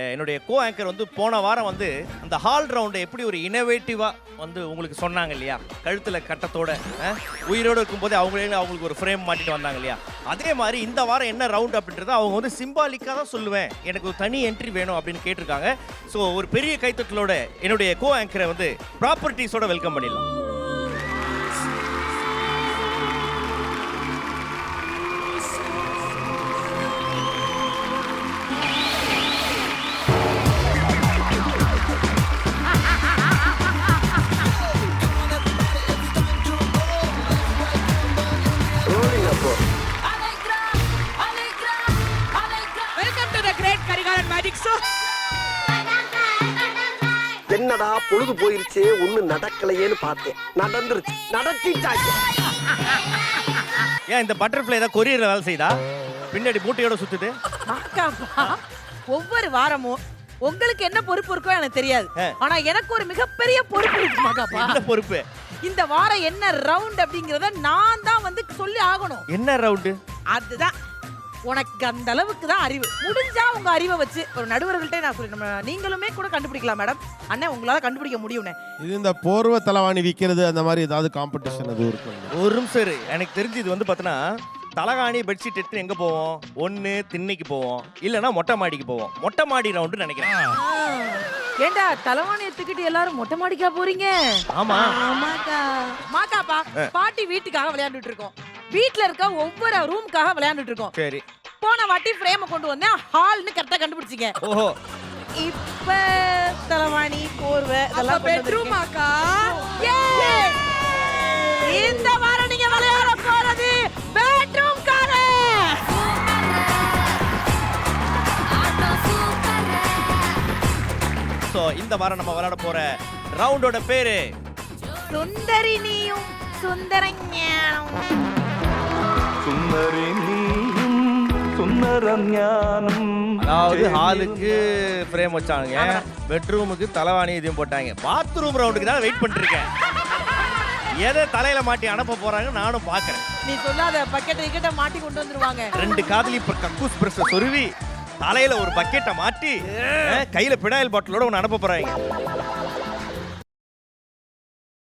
என்னுடைய கோ ஆங்கர் வந்து போன வாரம் வந்து அந்த ஹால் ரவுண்டை எப்படி ஒரு இனோவேட்டிவாக வந்து உங்களுக்கு சொன்னாங்க இல்லையா, கழுத்தில் கட்டத்தோட உயிரோடு இருக்கும்போதே அவங்களுக்கு ஒரு ஃப்ரேம் மாட்டிட்டு வந்தாங்க இல்லையா, அதே மாதிரி இந்த வாரம் என்ன ரவுண்ட் அப்படின்றத அவங்க வந்து சிம்பாலிக்காக தான் சொல்லுவேன், எனக்கு ஒரு தனி என்ட்ரி வேணும் அப்படின்னு கேட்டிருக்காங்க. ஸோ ஒரு பெரிய கைத்தட்டலோட என்னுடைய கோ ஆங்கரை வந்து ப்ராப்பர்ட்டிஸோட வெல்கம் பண்ணிடலாம். என்னடா பொழுது போயிருச்சு ஒண்ணு நடக்கலையேன்னு பார்த்தேன், நடந்துருச்சு, நடத்திட்டாங்க. ஏன் இந்த பட்டர்ஃப்ளை ஏதாவது கொரியர்ல வேலை செய்தா, பின்னாடி மூட்டையோட சுத்துது? ஒவ்வொரு வாரமும் உங்களுக்கு என்ன பொறுப்பு இருக்கோ எனக்கு தெரியாது, ஆனா எனக்கு ஒரு மிகப்பெரிய பொறுப்பு இருக்கு மகாப்பா. என்ன பொறுப்பு? இந்த வாரம் என்ன ரவுண்ட் அப்படிங்கறத நான் தான் வந்து சொல்லி ஆகணும். என்ன ரவுண்டு? அதுதான் உனக்கு அந்த அளவுக்கு தான் அறிவு. முடிஞ்சா உங்க அறிவை வச்சு ஒரு நடுவர்கள்ட்ட நான் சொல்லி நீங்களுமே கூட கண்டுபிடிக்கலாம் மேடம். அண்ணே உங்களால கண்டுபிடிக்க முடியும்னே. இது இந்த போர்வை தலவாணி விற்கிறது அந்த மாதிரி ஏதாவது காம்படிஷன் அது இருக்கும்? ஒரு நிமிஷம், எனக்கு தெரிஞ்சு இது வந்து பார்த்தீங்கன்னா தலகாணி பெட்ஷீட் எடுத்து எங்க போவோம், ஒன்னு திண்ணைக்கு போவோம், இல்லைன்னா மொட்டை மாடிக்கு போவோம். மொட்டை மாடி ரவுண்டு நினைக்கிறேன். ஏண்டா தலவாணி எடுத்துக்கிட்டு எல்லாரும் மொட்டை மாடிக்கா போறீங்க? ஆமா ஆமாக்கா. மாக்காப்பா பாட்டி வீட்டுக்காக விளையாண்டுட்டு இருக்கோம், வீட்ல இருக்க ஒவ்வொரு ரூமுக்காக விளையாண்டுட்டு இருக்கோம். சரி, போன வாட்டி ஃப்ரேம் கொண்டு வந்தேன், ஹால்னு கரெக்டா கண்டுபிடிச்சீங்க. ஓஹோ, இப்ப தலவாணி போர்வை இதெல்லாம் பெட்ரூமாக்கா. இந்த வாரம் நீங்க விளையாட போறது பெட்ரூம் காரே. சோ இந்த வாரம் நம்ம விளையாட போற ரவுண்டோட பேரு சுந்தரி நீயும் சுந்தரஞானம். சுந்தரி நீயும் சுந்தரம் ஞானம். அதாவது ஹாலுக்கு ஃப்ரேம் வச்சாங்க, பெட்ரூமுக்கு தலவாணி இதையும் போட்டாங்க, பாத்ரூம் ரவுண்டுக்கு தான் வெயிட் பண்ணிட்டு இருக்கேன். எதை தலையில மாட்டி அனுப்ப போறாங்க நானும் பாக்குறேன். நீ சொல்லாத பக்கெட் கிட்ட மாட்டி கொண்டு வந்துருவாங்க. 2 காதலி கக்கூஸ் பிரஸ் சொருவி தலையில ஒரு பக்கெட்டை மாட்டி கையில பினாயில் பாட்டிலோட ஒன்று அனுப்ப போறாங்க.